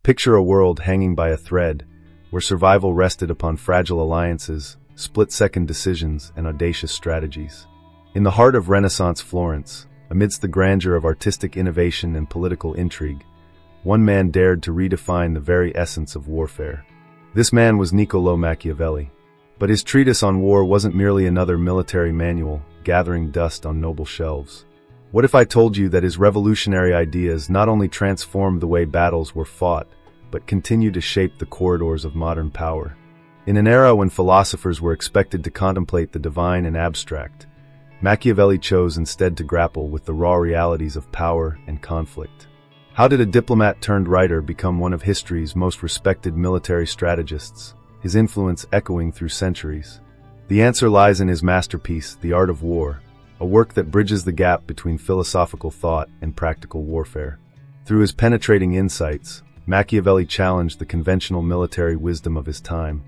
Picture a world hanging by a thread, where survival rested upon fragile alliances, split-second decisions, and audacious strategies. In the heart of Renaissance Florence, amidst the grandeur of artistic innovation and political intrigue, one man dared to redefine the very essence of warfare. This man was Niccolò Machiavelli. But his treatise on war wasn't merely another military manual, gathering dust on noble shelves. What if I told you that his revolutionary ideas not only transformed the way battles were fought, but continue to shape the corridors of modern power? In an era when philosophers were expected to contemplate the divine and abstract, Machiavelli chose instead to grapple with the raw realities of power and conflict. How did a diplomat-turned-writer become one of history's most respected military strategists, his influence echoing through centuries? The answer lies in his masterpiece, The Art of War, a work that bridges the gap between philosophical thought and practical warfare. Through his penetrating insights, Machiavelli challenged the conventional military wisdom of his time,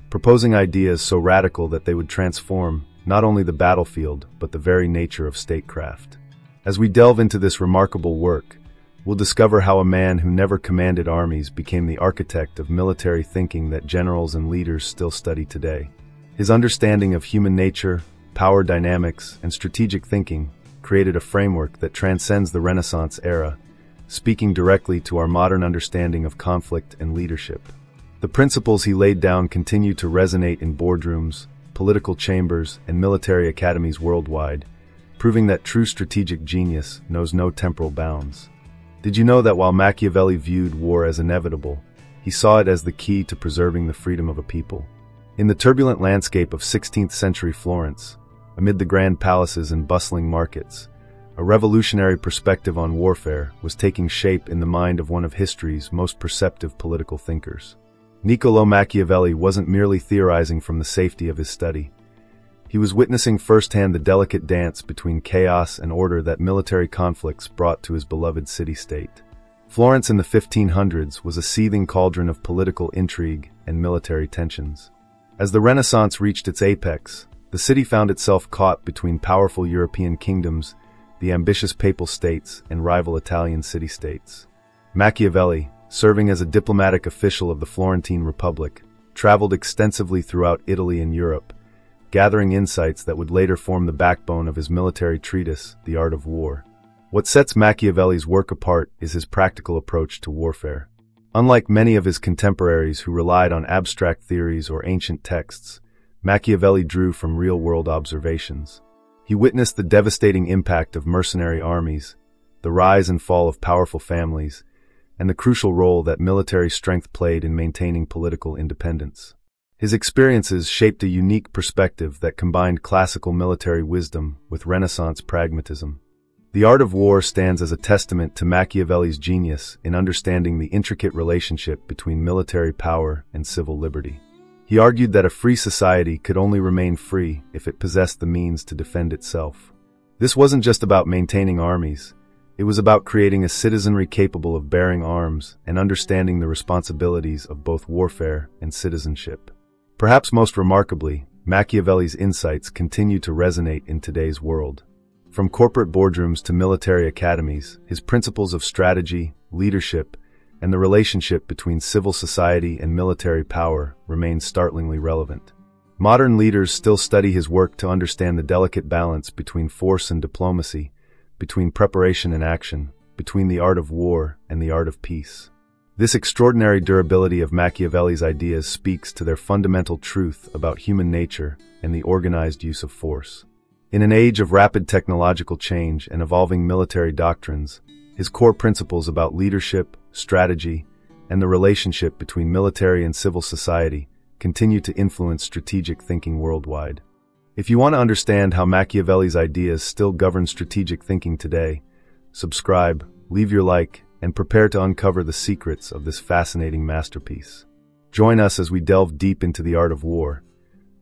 proposing ideas so radical that they would transform not only the battlefield, but the very nature of statecraft. As we delve into this remarkable work, we'll discover how a man who never commanded armies became the architect of military thinking that generals and leaders still study today. His understanding of human nature, power dynamics, and strategic thinking created a framework that transcends the Renaissance era, speaking directly to our modern understanding of conflict and leadership. The principles he laid down continue to resonate in boardrooms, political chambers, and military academies worldwide, proving that true strategic genius knows no temporal bounds. Did you know that while Machiavelli viewed war as inevitable, he saw it as the key to preserving the freedom of a people? In the turbulent landscape of 16th-century Florence, amid the grand palaces and bustling markets, a revolutionary perspective on warfare was taking shape in the mind of one of history's most perceptive political thinkers. Niccolò Machiavelli wasn't merely theorizing from the safety of his study. He was witnessing firsthand the delicate dance between chaos and order that military conflicts brought to his beloved city-state. Florence in the 1500s was a seething cauldron of political intrigue and military tensions. As the Renaissance reached its apex, the city found itself caught between powerful European kingdoms, the ambitious papal states, and rival Italian city-states. Machiavelli, serving as a diplomatic official of the Florentine Republic, traveled extensively throughout Italy and Europe, gathering insights that would later form the backbone of his military treatise, The Art of War. What sets Machiavelli's work apart is his practical approach to warfare. Unlike many of his contemporaries who relied on abstract theories or ancient texts, Machiavelli drew from real-world observations. He witnessed the devastating impact of mercenary armies, the rise and fall of powerful families, and the crucial role that military strength played in maintaining political independence. His experiences shaped a unique perspective that combined classical military wisdom with Renaissance pragmatism. The Art of War stands as a testament to Machiavelli's genius in understanding the intricate relationship between military power and civil liberty. He argued that a free society could only remain free if it possessed the means to defend itself. This wasn't just about maintaining armies. It was about creating a citizenry capable of bearing arms and understanding the responsibilities of both warfare and citizenship. Perhaps most remarkably, Machiavelli's insights continue to resonate in today's world. From corporate boardrooms to military academies, his principles of strategy, leadership, and the relationship between civil society and military power remain startlingly relevant. Modern leaders still study his work to understand the delicate balance between force and diplomacy, between preparation and action, between the art of war and the art of peace. This extraordinary durability of Machiavelli's ideas speaks to their fundamental truth about human nature and the organized use of force. In an age of rapid technological change and evolving military doctrines, his core principles about leadership, strategy, and the relationship between military and civil society continue to influence strategic thinking worldwide. If you want to understand how Machiavelli's ideas still govern strategic thinking today, subscribe, leave your like, and prepare to uncover the secrets of this fascinating masterpiece. Join us as we delve deep into the art of war,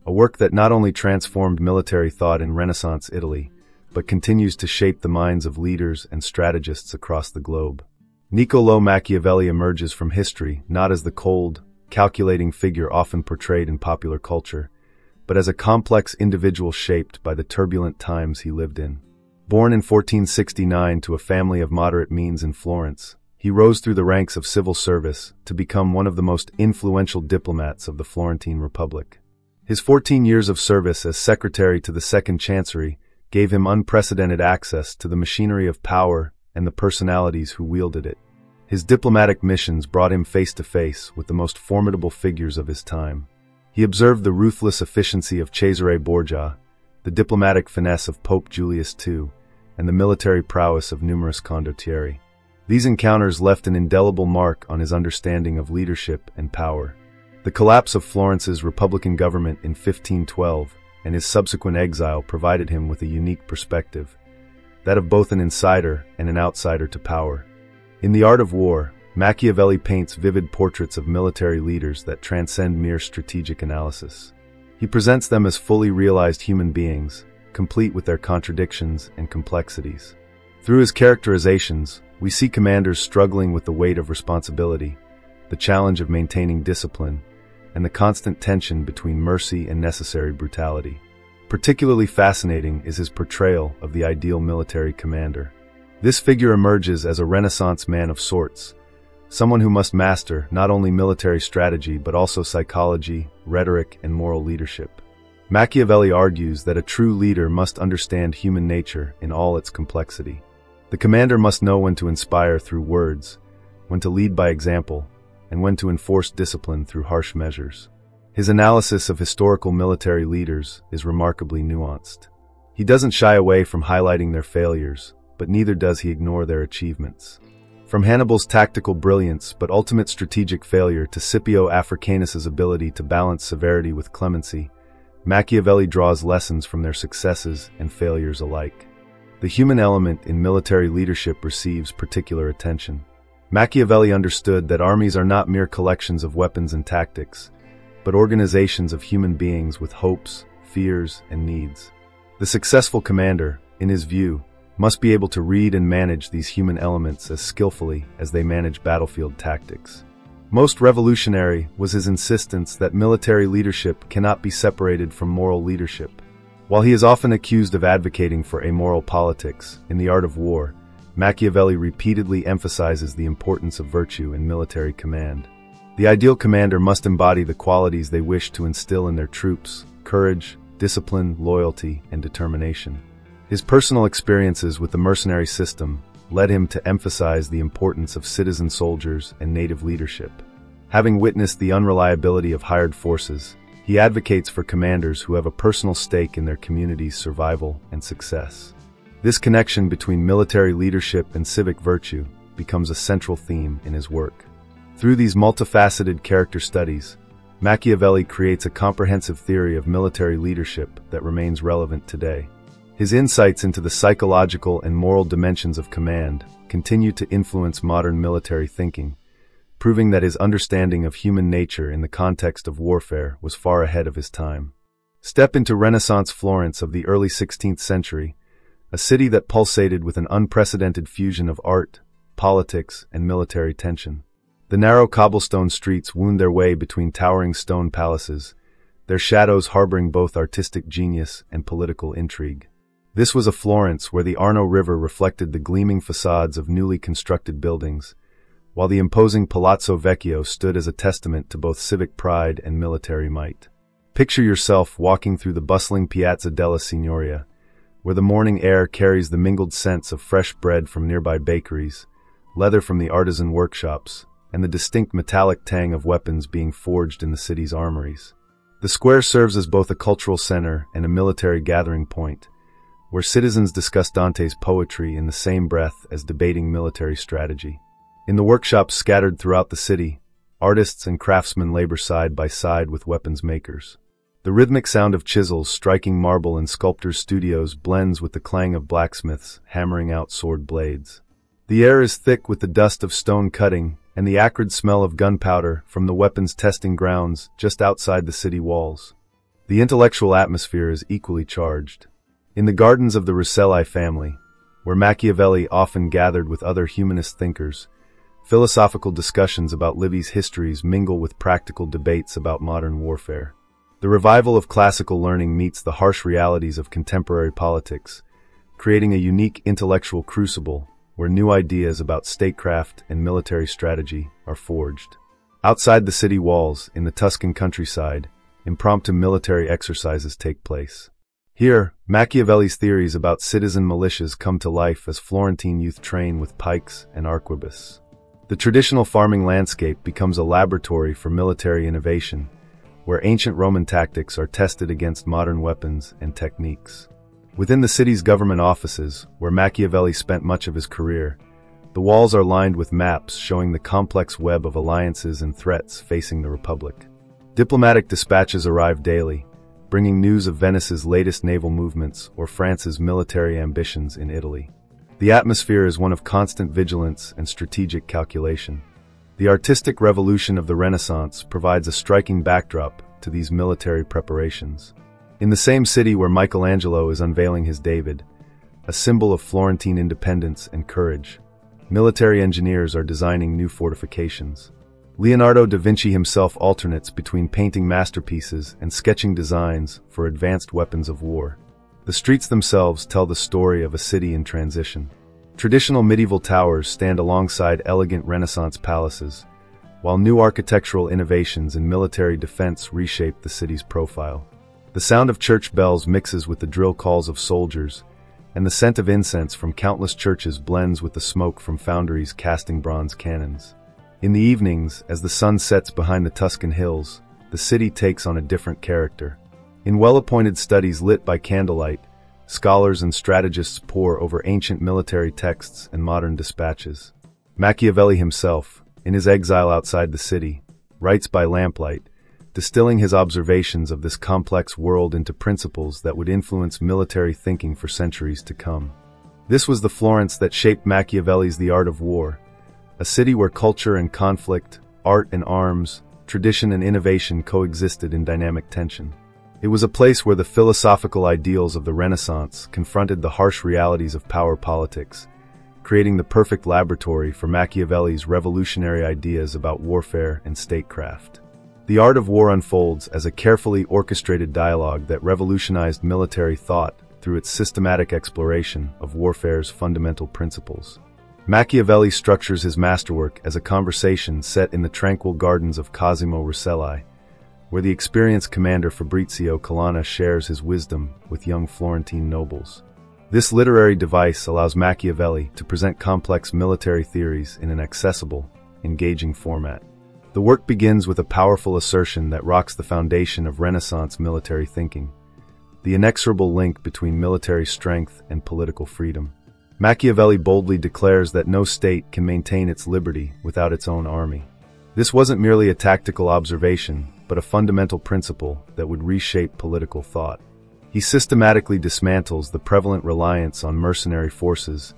a work that not only transformed military thought in Renaissance Italy, but continues to shape the minds of leaders and strategists across the globe. Niccolò Machiavelli emerges from history not as the cold, calculating figure often portrayed in popular culture, but as a complex individual shaped by the turbulent times he lived in. Born in 1469 to a family of moderate means in Florence, he rose through the ranks of civil service to become one of the most influential diplomats of the Florentine Republic. His 14 years of service as secretary to the Second Chancery gave him unprecedented access to the machinery of power and the personalities who wielded it. His diplomatic missions brought him face to face with the most formidable figures of his time. He observed the ruthless efficiency of Cesare Borgia, the diplomatic finesse of Pope Julius II, and the military prowess of numerous condottieri. These encounters left an indelible mark on his understanding of leadership and power. The collapse of Florence's republican government in 1512 and his subsequent exile provided him with a unique perspective, that of both an insider and an outsider to power. In The Art of War, Machiavelli paints vivid portraits of military leaders that transcend mere strategic analysis. He presents them as fully realized human beings, complete with their contradictions and complexities. Through his characterizations, we see commanders struggling with the weight of responsibility, the challenge of maintaining discipline, and the constant tension between mercy and necessary brutality. Particularly fascinating is his portrayal of the ideal military commander. This figure emerges as a Renaissance man of sorts, someone who must master not only military strategy but also psychology, rhetoric, and moral leadership. Machiavelli argues that a true leader must understand human nature in all its complexity. The commander must know when to inspire through words, when to lead by example, and when to enforce discipline through harsh measures. His analysis of historical military leaders is remarkably nuanced. He doesn't shy away from highlighting their failures, but neither does he ignore their achievements. From Hannibal's tactical brilliance but ultimate strategic failure to Scipio Africanus's ability to balance severity with clemency, Machiavelli draws lessons from their successes and failures alike. The human element in military leadership receives particular attention. Machiavelli understood that armies are not mere collections of weapons and tactics, but organizations of human beings with hopes, fears, and needs. The successful commander, in his view, must be able to read and manage these human elements as skillfully as they manage battlefield tactics. Most revolutionary was his insistence that military leadership cannot be separated from moral leadership. While he is often accused of advocating for amoral politics in The Art of War, Machiavelli repeatedly emphasizes the importance of virtue in military command. The ideal commander must embody the qualities they wish to instill in their troops: courage, discipline, loyalty, and determination. His personal experiences with the mercenary system led him to emphasize the importance of citizen soldiers and native leadership. Having witnessed the unreliability of hired forces, he advocates for commanders who have a personal stake in their community's survival and success. This connection between military leadership and civic virtue becomes a central theme in his work. Through these multifaceted character studies, Machiavelli creates a comprehensive theory of military leadership that remains relevant today. His insights into the psychological and moral dimensions of command continue to influence modern military thinking, proving that his understanding of human nature in the context of warfare was far ahead of his time. Step into Renaissance Florence of the early 16th century, a city that pulsated with an unprecedented fusion of art, politics, and military tension. The narrow cobblestone streets wound their way between towering stone palaces, their shadows harboring both artistic genius and political intrigue. This was a Florence where the Arno River reflected the gleaming facades of newly constructed buildings, while the imposing Palazzo Vecchio stood as a testament to both civic pride and military might. Picture yourself walking through the bustling Piazza della Signoria, where the morning air carries the mingled scents of fresh bread from nearby bakeries, leather from the artisan workshops, and the distinct metallic tang of weapons being forged in the city's armories. The square serves as both a cultural center and a military gathering point, where citizens discuss Dante's poetry in the same breath as debating military strategy. In the workshops scattered throughout the city, artists and craftsmen labor side by side with weapons makers. The rhythmic sound of chisels striking marble in sculptors' studios blends with the clang of blacksmiths hammering out sword blades. The air is thick with the dust of stone cutting and the acrid smell of gunpowder from the weapons testing grounds just outside the city walls. The intellectual atmosphere is equally charged. In the gardens of the Russelli family, where Machiavelli often gathered with other humanist thinkers, philosophical discussions about Livy's histories mingle with practical debates about modern warfare. The revival of classical learning meets the harsh realities of contemporary politics, creating a unique intellectual crucible where new ideas about statecraft and military strategy are forged. Outside the city walls, in the Tuscan countryside, impromptu military exercises take place. Here, Machiavelli's theories about citizen militias come to life as Florentine youth train with pikes and arquebus. The traditional farming landscape becomes a laboratory for military innovation, where ancient Roman tactics are tested against modern weapons and techniques. Within the city's government offices, where Machiavelli spent much of his career, the walls are lined with maps showing the complex web of alliances and threats facing the Republic. Diplomatic dispatches arrive daily, bringing news of Venice's latest naval movements or France's military ambitions in Italy. The atmosphere is one of constant vigilance and strategic calculation. The artistic revolution of the Renaissance provides a striking backdrop to these military preparations. In the same city where Michelangelo is unveiling his David, a symbol of Florentine independence and courage, military engineers are designing new fortifications. Leonardo da Vinci himself alternates between painting masterpieces and sketching designs for advanced weapons of war. The streets themselves tell the story of a city in transition. Traditional medieval towers stand alongside elegant Renaissance palaces, while new architectural innovations in military defense reshape the city's profile. The sound of church bells mixes with the drill calls of soldiers, and the scent of incense from countless churches blends with the smoke from foundries casting bronze cannons. In the evenings, as the sun sets behind the Tuscan hills, the city takes on a different character. In well-appointed studies lit by candlelight, scholars and strategists pore over ancient military texts and modern dispatches. Machiavelli himself, in his exile outside the city, writes by lamplight, distilling his observations of this complex world into principles that would influence military thinking for centuries to come. This was the Florence that shaped Machiavelli's The Art of War, a city where culture and conflict, art and arms, tradition and innovation coexisted in dynamic tension. It was a place where the philosophical ideals of the Renaissance confronted the harsh realities of power politics, creating the perfect laboratory for Machiavelli's revolutionary ideas about warfare and statecraft. The Art of War unfolds as a carefully orchestrated dialogue that revolutionized military thought through its systematic exploration of warfare's fundamental principles. Machiavelli structures his masterwork as a conversation set in the tranquil gardens of Cosimo Rosselli, where the experienced commander Fabrizio Colonna shares his wisdom with young Florentine nobles. This literary device allows Machiavelli to present complex military theories in an accessible, engaging format. The work begins with a powerful assertion that rocks the foundation of Renaissance military thinking: the inexorable link between military strength and political freedom. Machiavelli boldly declares that no state can maintain its liberty without its own army. This wasn't merely a tactical observation, but a fundamental principle that would reshape political thought. He systematically dismantles the prevalent reliance on mercenary forces,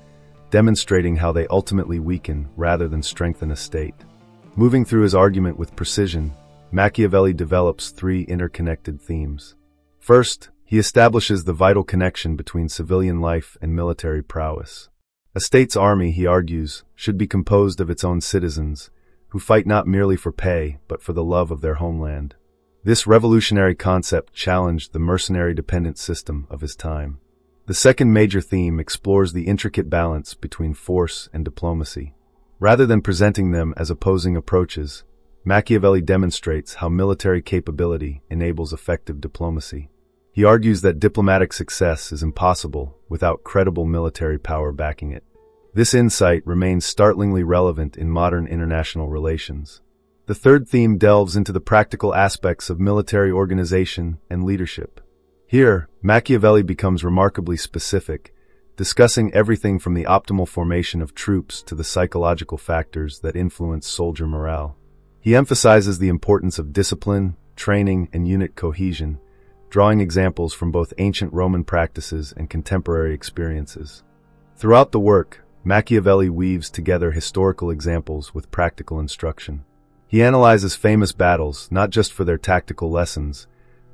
demonstrating how they ultimately weaken rather than strengthen a state. Moving through his argument with precision, Machiavelli develops three interconnected themes. First, he establishes the vital connection between civilian life and military prowess. A state's army, he argues, should be composed of its own citizens, who fight not merely for pay, but for the love of their homeland. This revolutionary concept challenged the mercenary-dependent system of his time. The second major theme explores the intricate balance between force and diplomacy. Rather than presenting them as opposing approaches, Machiavelli demonstrates how military capability enables effective diplomacy. He argues that diplomatic success is impossible without credible military power backing it. This insight remains startlingly relevant in modern international relations. The third theme delves into the practical aspects of military organization and leadership. Here, Machiavelli becomes remarkably specific, discussing everything from the optimal formation of troops to the psychological factors that influence soldier morale. He emphasizes the importance of discipline, training, and unit cohesion, drawing examples from both ancient Roman practices and contemporary experiences. Throughout the work, Machiavelli weaves together historical examples with practical instruction. He analyzes famous battles not just for their tactical lessons,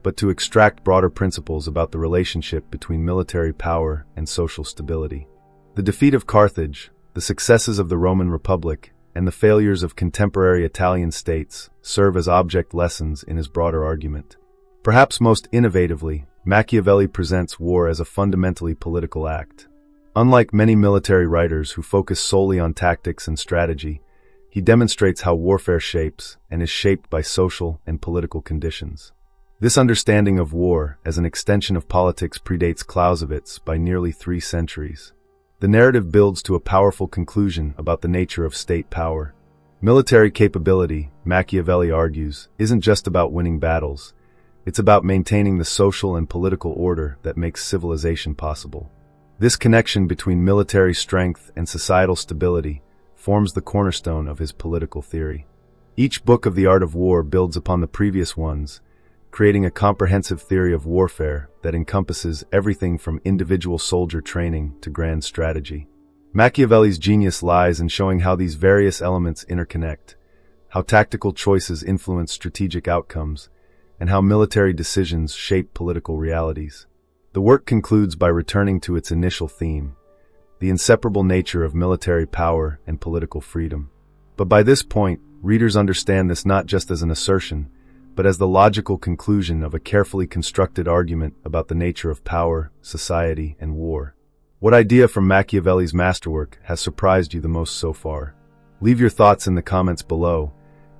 but to extract broader principles about the relationship between military power and social stability. The defeat of Carthage, the successes of the Roman Republic, and the failures of contemporary Italian states serve as object lessons in his broader argument. Perhaps most innovatively, Machiavelli presents war as a fundamentally political act. Unlike many military writers who focus solely on tactics and strategy, he demonstrates how warfare shapes and is shaped by social and political conditions. This understanding of war as an extension of politics predates Clausewitz by nearly 3 centuries. The narrative builds to a powerful conclusion about the nature of state power. Military capability, Machiavelli argues, isn't just about winning battles. It's about maintaining the social and political order that makes civilization possible. This connection between military strength and societal stability forms the cornerstone of his political theory. Each book of the art of war builds upon the previous ones, creating a comprehensive theory of warfare that encompasses everything from individual soldier training to grand strategy. Machiavelli's genius lies in showing how these various elements interconnect, how tactical choices influence strategic outcomes, and how military decisions shape political realities. The work concludes by returning to its initial theme, the inseparable nature of military power and political freedom. But by this point, readers understand this not just as an assertion, but as the logical conclusion of a carefully constructed argument about the nature of power, society, and war. What idea from Machiavelli's masterwork has surprised you the most so far? Leave your thoughts in the comments below,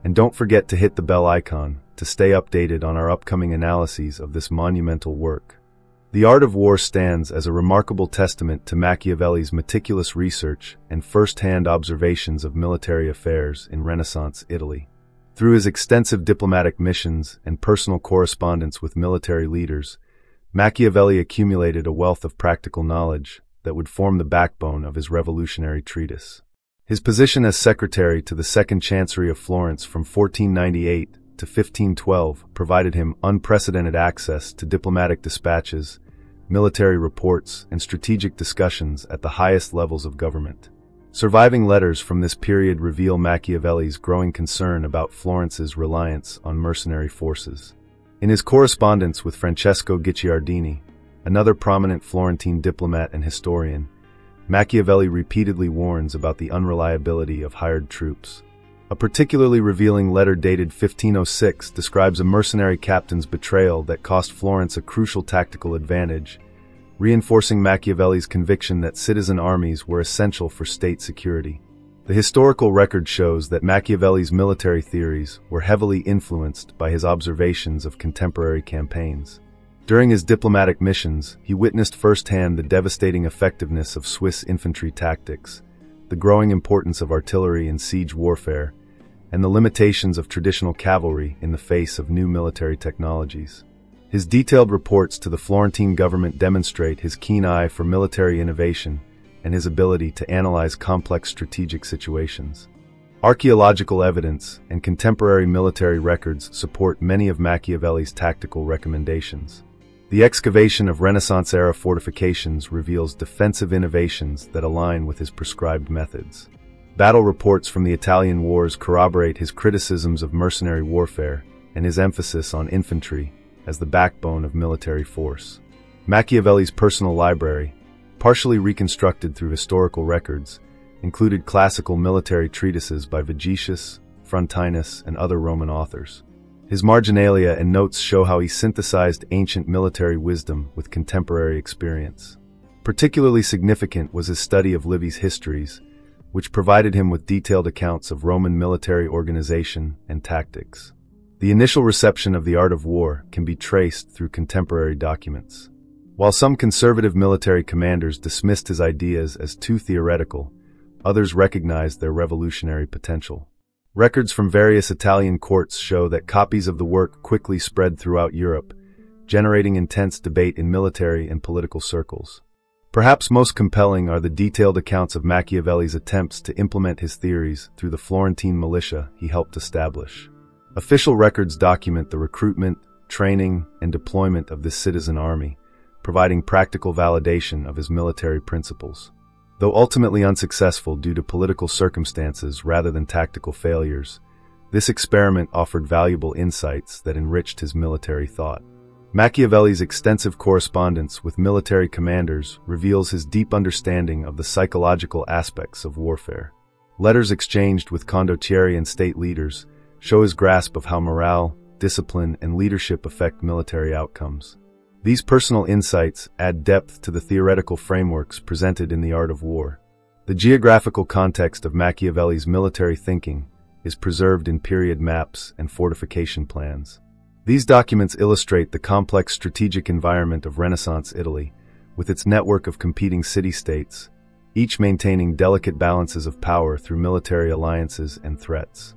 and don't forget to hit the bell icon to stay updated on our upcoming analyses of this monumental work. The Art of War stands as a remarkable testament to Machiavelli's meticulous research and first-hand observations of military affairs in Renaissance Italy. Through his extensive diplomatic missions and personal correspondence with military leaders, Machiavelli accumulated a wealth of practical knowledge that would form the backbone of his revolutionary treatise. His position as secretary to the Second Chancery of Florence from 1498 to 1512 provided him unprecedented access to diplomatic dispatches, military reports, and strategic discussions at the highest levels of government. Surviving letters from this period reveal Machiavelli's growing concern about Florence's reliance on mercenary forces. In his correspondence with Francesco Guicciardini, another prominent Florentine diplomat and historian, Machiavelli repeatedly warns about the unreliability of hired troops. A particularly revealing letter dated 1506 describes a mercenary captain's betrayal that cost Florence a crucial tactical advantage, reinforcing Machiavelli's conviction that citizen armies were essential for state security. The historical record shows that Machiavelli's military theories were heavily influenced by his observations of contemporary campaigns. During his diplomatic missions, he witnessed firsthand the devastating effectiveness of Swiss infantry tactics, the growing importance of artillery in siege warfare, and the limitations of traditional cavalry in the face of new military technologies. His detailed reports to the Florentine government demonstrate his keen eye for military innovation and his ability to analyze complex strategic situations. Archaeological evidence and contemporary military records support many of Machiavelli's tactical recommendations. The excavation of Renaissance-era fortifications reveals defensive innovations that align with his prescribed methods. Battle reports from the Italian wars corroborate his criticisms of mercenary warfare and his emphasis on infantry as the backbone of military force. Machiavelli's personal library, partially reconstructed through historical records, included classical military treatises by Vegetius, Frontinus, and other Roman authors. His marginalia and notes show how he synthesized ancient military wisdom with contemporary experience. Particularly significant was his study of Livy's histories, which provided him with detailed accounts of Roman military organization and tactics. The initial reception of the art of war can be traced through contemporary documents. While some conservative military commanders dismissed his ideas as too theoretical, others recognized their revolutionary potential. Records from various Italian courts show that copies of the work quickly spread throughout Europe, generating intense debate in military and political circles. Perhaps most compelling are the detailed accounts of Machiavelli's attempts to implement his theories through the Florentine militia he helped establish. Official records document the recruitment, training, and deployment of this citizen army, providing practical validation of his military principles. Though ultimately unsuccessful due to political circumstances rather than tactical failures, this experiment offered valuable insights that enriched his military thought. Machiavelli's extensive correspondence with military commanders reveals his deep understanding of the psychological aspects of warfare. Letters exchanged with condottieri and state leaders show his grasp of how morale, discipline, and leadership affect military outcomes. These personal insights add depth to the theoretical frameworks presented in The Art of War. The geographical context of Machiavelli's military thinking is preserved in period maps and fortification plans. These documents illustrate the complex strategic environment of Renaissance Italy, with its network of competing city-states, each maintaining delicate balances of power through military alliances and threats.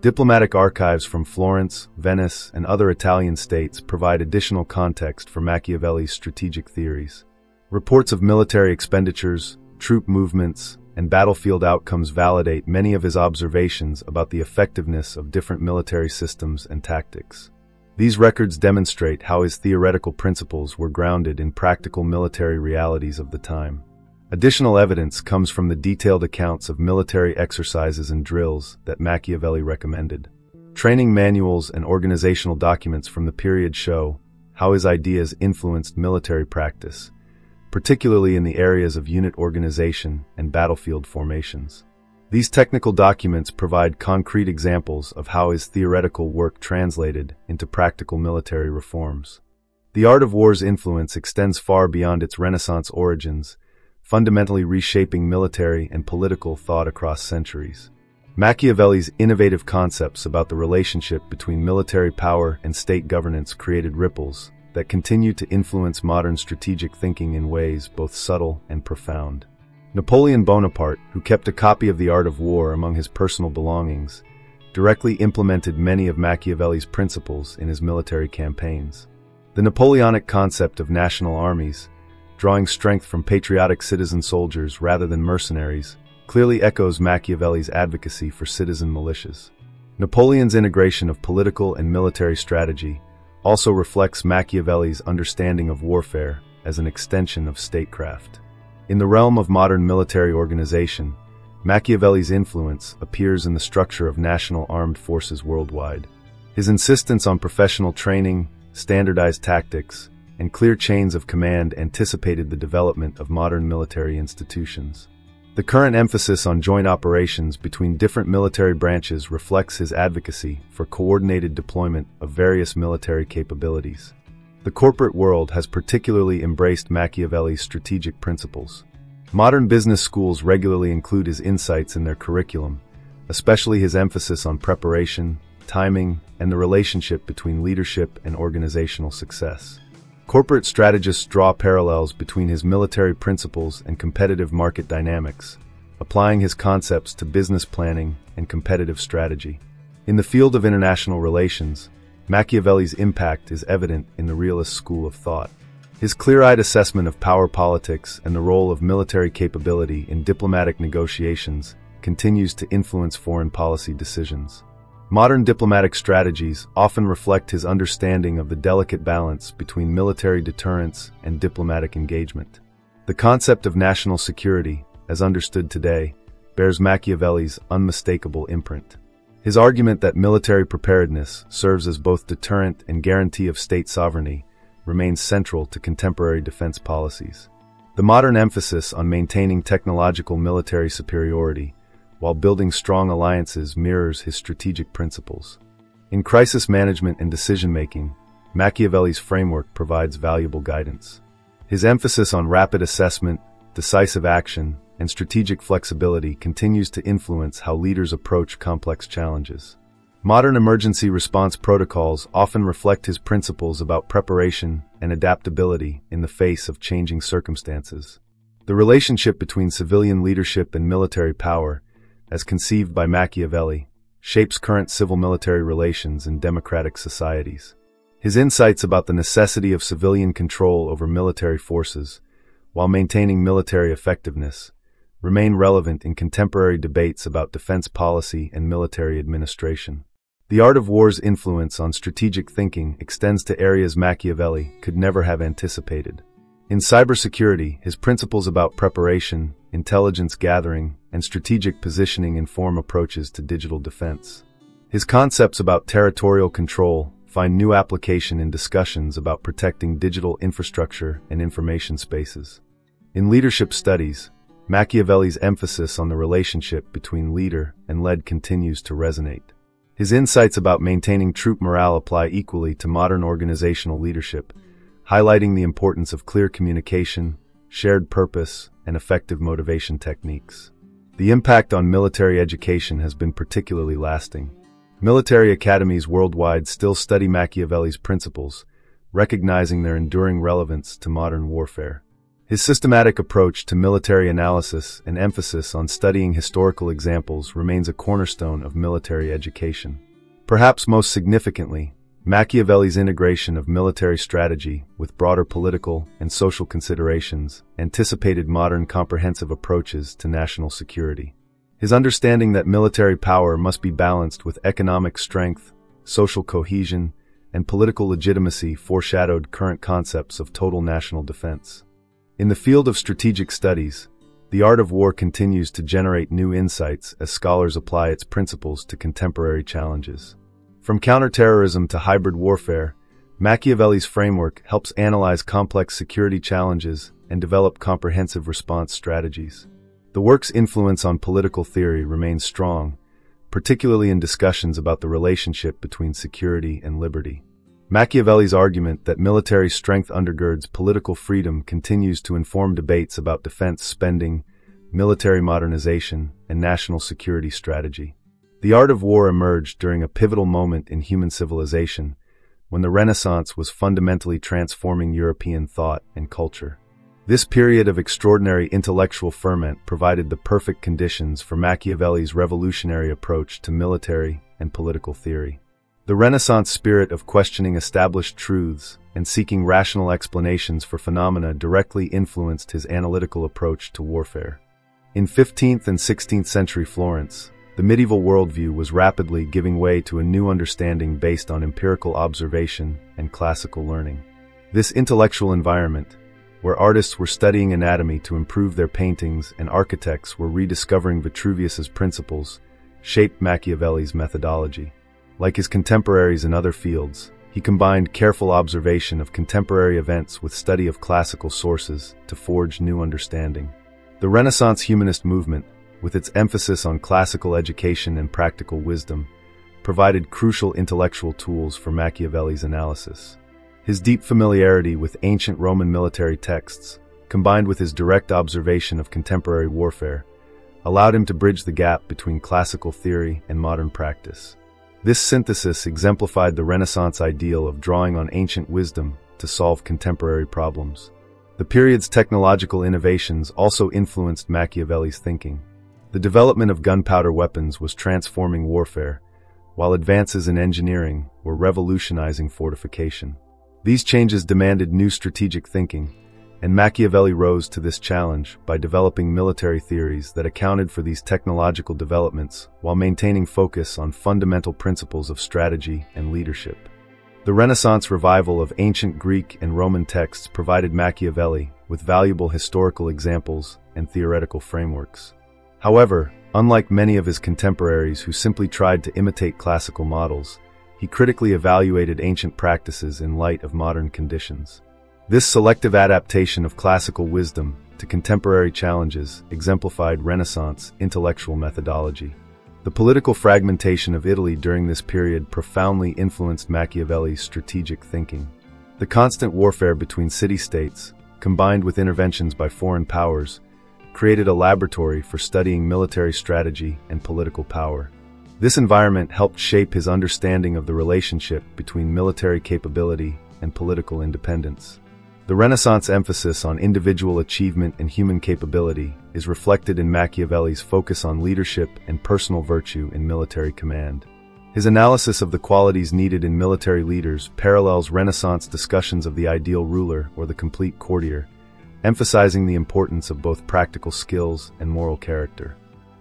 Diplomatic archives from Florence, Venice, and other Italian states provide additional context for Machiavelli's strategic theories. Reports of military expenditures, troop movements, and battlefield outcomes validate many of his observations about the effectiveness of different military systems and tactics. These records demonstrate how his theoretical principles were grounded in practical military realities of the time. Additional evidence comes from the detailed accounts of military exercises and drills that Machiavelli recommended. Training manuals and organizational documents from the period show how his ideas influenced military practice, particularly in the areas of unit organization and battlefield formations. These technical documents provide concrete examples of how his theoretical work translated into practical military reforms. The Art of War's influence extends far beyond its Renaissance origins, fundamentally reshaping military and political thought across centuries. Machiavelli's innovative concepts about the relationship between military power and state governance created ripples that continue to influence modern strategic thinking in ways both subtle and profound. Napoleon Bonaparte, who kept a copy of The Art of War among his personal belongings, directly implemented many of Machiavelli's principles in his military campaigns. The Napoleonic concept of national armies, drawing strength from patriotic citizen soldiers rather than mercenaries, clearly echoes Machiavelli's advocacy for citizen militias. Napoleon's integration of political and military strategy also reflects Machiavelli's understanding of warfare as an extension of statecraft. In the realm of modern military organization, Machiavelli's influence appears in the structure of national armed forces worldwide. His insistence on professional training, standardized tactics, and clear chains of command anticipated the development of modern military institutions. The current emphasis on joint operations between different military branches reflects his advocacy for coordinated deployment of various military capabilities. The corporate world has particularly embraced Machiavelli's strategic principles. Modern business schools regularly include his insights in their curriculum, especially his emphasis on preparation, timing, and the relationship between leadership and organizational success. Corporate strategists draw parallels between his military principles and competitive market dynamics, applying his concepts to business planning and competitive strategy. In the field of international relations, Machiavelli's impact is evident in the realist school of thought. His clear-eyed assessment of power politics and the role of military capability in diplomatic negotiations continues to influence foreign policy decisions. Modern diplomatic strategies often reflect his understanding of the delicate balance between military deterrence and diplomatic engagement. The concept of national security, as understood today, bears Machiavelli's unmistakable imprint. His argument that military preparedness serves as both deterrent and guarantee of state sovereignty remains central to contemporary defense policies. The modern emphasis on maintaining technological military superiority while building strong alliances mirrors his strategic principles. In crisis management and decision-making, Machiavelli's framework provides valuable guidance. His emphasis on rapid assessment, decisive action, and strategic flexibility continues to influence how leaders approach complex challenges. Modern emergency response protocols often reflect his principles about preparation and adaptability in the face of changing circumstances. The relationship between civilian leadership and military power, as conceived by Machiavelli, shapes current civil-military relations in democratic societies. His insights about the necessity of civilian control over military forces, while maintaining military effectiveness, remain relevant in contemporary debates about defense policy and military administration. The Art of War's influence on strategic thinking extends to areas Machiavelli could never have anticipated. In cybersecurity, his principles about preparation, intelligence gathering, and strategic positioning inform approaches to digital defense. His concepts about territorial control find new application in discussions about protecting digital infrastructure and information spaces. In leadership studies, Machiavelli's emphasis on the relationship between leader and led continues to resonate. His insights about maintaining troop morale apply equally to modern organizational leadership, highlighting the importance of clear communication, shared purpose, and effective motivation techniques. The impact on military education has been particularly lasting. Military academies worldwide still study Machiavelli's principles, recognizing their enduring relevance to modern warfare. His systematic approach to military analysis and emphasis on studying historical examples remains a cornerstone of military education. Perhaps most significantly, Machiavelli's integration of military strategy with broader political and social considerations anticipated modern comprehensive approaches to national security. His understanding that military power must be balanced with economic strength, social cohesion, and political legitimacy foreshadowed current concepts of total national defense. In the field of strategic studies, the art of war continues to generate new insights as scholars apply its principles to contemporary challenges. From counterterrorism to hybrid warfare, Machiavelli's framework helps analyze complex security challenges and develop comprehensive response strategies. The work's influence on political theory remains strong, particularly in discussions about the relationship between security and liberty. Machiavelli's argument that military strength undergirds political freedom continues to inform debates about defense spending, military modernization, and national security strategy. The art of war emerged during a pivotal moment in human civilization, when the Renaissance was fundamentally transforming European thought and culture. This period of extraordinary intellectual ferment provided the perfect conditions for Machiavelli's revolutionary approach to military and political theory. The Renaissance spirit of questioning established truths and seeking rational explanations for phenomena directly influenced his analytical approach to warfare. In 15th and 16th century Florence, the medieval worldview was rapidly giving way to a new understanding based on empirical observation and classical learning. This intellectual environment, where artists were studying anatomy to improve their paintings and architects were rediscovering Vitruvius's principles, shaped Machiavelli's methodology. Like his contemporaries in other fields, he combined careful observation of contemporary events with study of classical sources to forge new understanding. The Renaissance humanist movement, with its emphasis on classical education and practical wisdom, provided crucial intellectual tools for Machiavelli's analysis. His deep familiarity with ancient Roman military texts, combined with his direct observation of contemporary warfare, allowed him to bridge the gap between classical theory and modern practice. This synthesis exemplified the Renaissance ideal of drawing on ancient wisdom to solve contemporary problems. The period's technological innovations also influenced Machiavelli's thinking. The development of gunpowder weapons was transforming warfare, while advances in engineering were revolutionizing fortification. These changes demanded new strategic thinking, and Machiavelli rose to this challenge by developing military theories that accounted for these technological developments while maintaining focus on fundamental principles of strategy and leadership. The Renaissance revival of ancient Greek and Roman texts provided Machiavelli with valuable historical examples and theoretical frameworks. However, unlike many of his contemporaries who simply tried to imitate classical models, he critically evaluated ancient practices in light of modern conditions. This selective adaptation of classical wisdom to contemporary challenges exemplified Renaissance intellectual methodology. The political fragmentation of Italy during this period profoundly influenced Machiavelli's strategic thinking. The constant warfare between city-states, combined with interventions by foreign powers, created a laboratory for studying military strategy and political power. This environment helped shape his understanding of the relationship between military capability and political independence. The Renaissance emphasis on individual achievement and human capability is reflected in Machiavelli's focus on leadership and personal virtue in military command. His analysis of the qualities needed in military leaders parallels Renaissance discussions of the ideal ruler or the complete courtier, emphasizing the importance of both practical skills and moral character.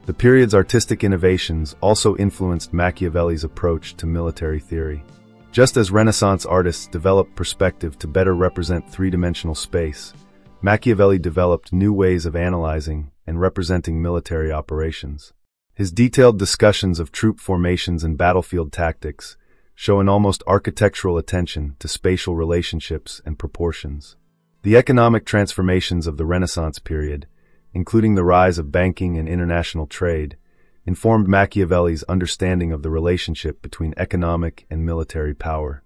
The period's artistic innovations also influenced Machiavelli's approach to military theory. Just as Renaissance artists developed perspective to better represent three-dimensional space, Machiavelli developed new ways of analyzing and representing military operations. His detailed discussions of troop formations and battlefield tactics show an almost architectural attention to spatial relationships and proportions. The economic transformations of the Renaissance period, including the rise of banking and international trade, informed Machiavelli's understanding of the relationship between economic and military power.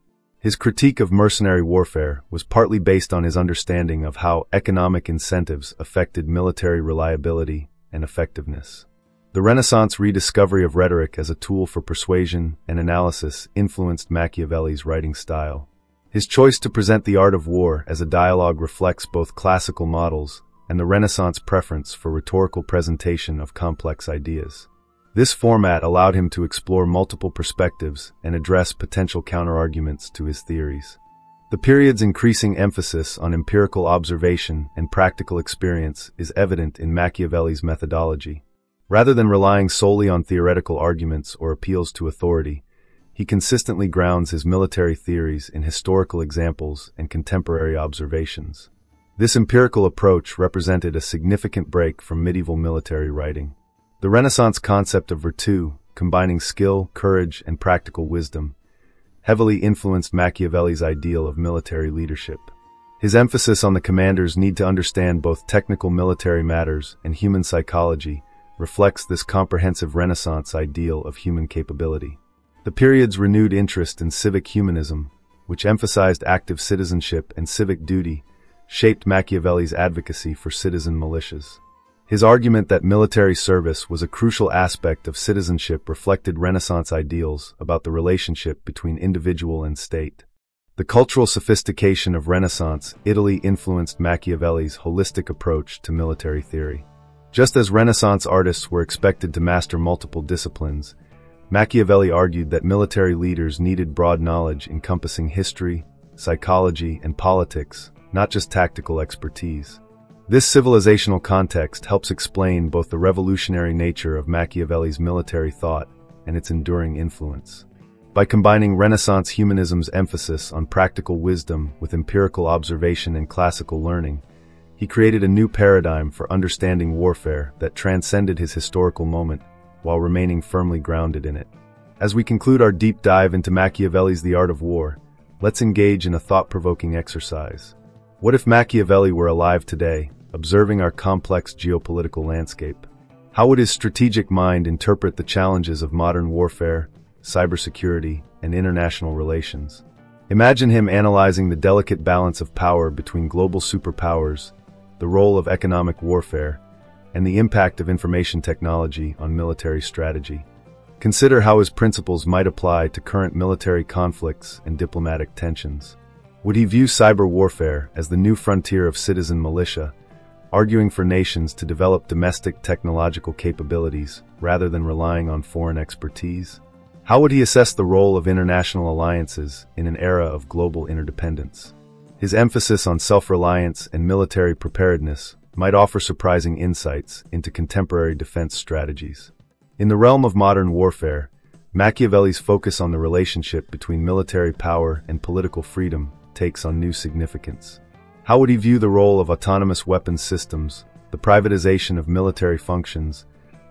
His critique of mercenary warfare was partly based on his understanding of how economic incentives affected military reliability and effectiveness. The Renaissance rediscovery of rhetoric as a tool for persuasion and analysis influenced Machiavelli's writing style. His choice to present the art of war as a dialogue reflects both classical models and the Renaissance preference for rhetorical presentation of complex ideas. This format allowed him to explore multiple perspectives and address potential counterarguments to his theories. The period's increasing emphasis on empirical observation and practical experience is evident in Machiavelli's methodology. Rather than relying solely on theoretical arguments or appeals to authority, he consistently grounds his military theories in historical examples and contemporary observations. This empirical approach represented a significant break from medieval military writing. The Renaissance concept of virtù, combining skill, courage, and practical wisdom, heavily influenced Machiavelli's ideal of military leadership. His emphasis on the commander's need to understand both technical military matters and human psychology reflects this comprehensive Renaissance ideal of human capability. The period's renewed interest in civic humanism, which emphasized active citizenship and civic duty, shaped Machiavelli's advocacy for citizen militias. His argument that military service was a crucial aspect of citizenship reflected Renaissance ideals about the relationship between individual and state. The cultural sophistication of Renaissance Italy influenced Machiavelli's holistic approach to military theory. Just as Renaissance artists were expected to master multiple disciplines, Machiavelli argued that military leaders needed broad knowledge encompassing history, psychology, and politics, not just tactical expertise. This civilizational context helps explain both the revolutionary nature of Machiavelli's military thought and its enduring influence. By combining Renaissance humanism's emphasis on practical wisdom with empirical observation and classical learning, he created a new paradigm for understanding warfare that transcended his historical moment while remaining firmly grounded in it. As we conclude our deep dive into Machiavelli's The Art of War, let's engage in a thought-provoking exercise. What if Machiavelli were alive today, observing our complex geopolitical landscape? How would his strategic mind interpret the challenges of modern warfare, cybersecurity, and international relations? Imagine him analyzing the delicate balance of power between global superpowers, the role of economic warfare, and the impact of information technology on military strategy. Consider how his principles might apply to current military conflicts and diplomatic tensions. Would he view cyber warfare as the new frontier of citizen militia, arguing for nations to develop domestic technological capabilities rather than relying on foreign expertise? How would he assess the role of international alliances in an era of global interdependence? His emphasis on self-reliance and military preparedness might offer surprising insights into contemporary defense strategies. In the realm of modern warfare, Machiavelli's focus on the relationship between military power and political freedom takes on new significance. How would he view the role of autonomous weapons systems, the privatization of military functions,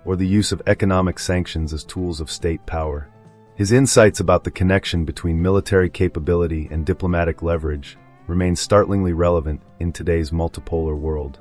or the use of economic sanctions as tools of state power? His insights about the connection between military capability and diplomatic leverage remain startlingly relevant in today's multipolar world.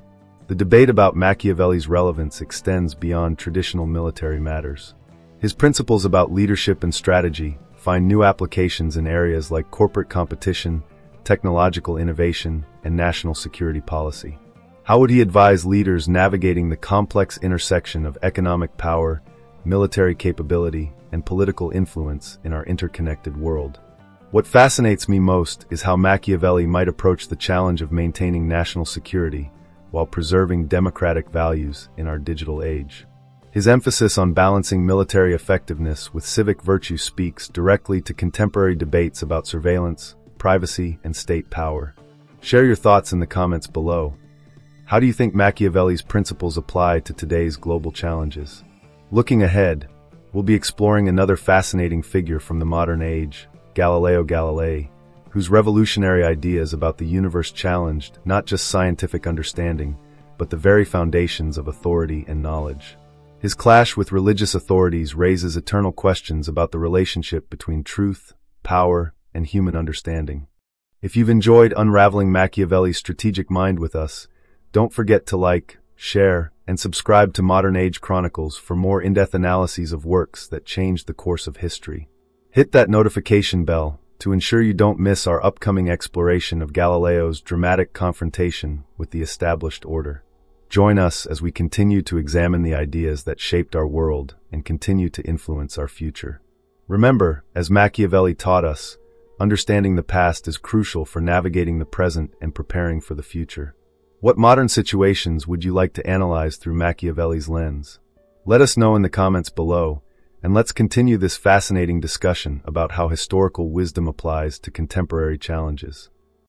The debate about Machiavelli's relevance extends beyond traditional military matters. His principles about leadership and strategy find new applications in areas like corporate competition, technological innovation, and national security policy. How would he advise leaders navigating the complex intersection of economic power, military capability, and political influence in our interconnected world? What fascinates me most is how Machiavelli might approach the challenge of maintaining national security while preserving democratic values in our digital age. His emphasis on balancing military effectiveness with civic virtue speaks directly to contemporary debates about surveillance, privacy, and state power. Share your thoughts in the comments below. How do you think Machiavelli's principles apply to today's global challenges? Looking ahead, we'll be exploring another fascinating figure from the modern age, Galileo Galilei, whose revolutionary ideas about the universe challenged not just scientific understanding, but the very foundations of authority and knowledge. His clash with religious authorities raises eternal questions about the relationship between truth, power, and human understanding. If you've enjoyed unraveling Machiavelli's strategic mind with us, don't forget to like, share, and subscribe to Modern Age Chronicles for more in-depth analyses of works that changed the course of history. Hit that notification bell to ensure you don't miss our upcoming exploration of Galileo's dramatic confrontation with the established order. Join us as we continue to examine the ideas that shaped our world and continue to influence our future. Remember, as Machiavelli taught us, understanding the past is crucial for navigating the present and preparing for the future. What modern situations would you like to analyze through Machiavelli's lens? Let us know in the comments below, and let's continue this fascinating discussion about how historical wisdom applies to contemporary challenges.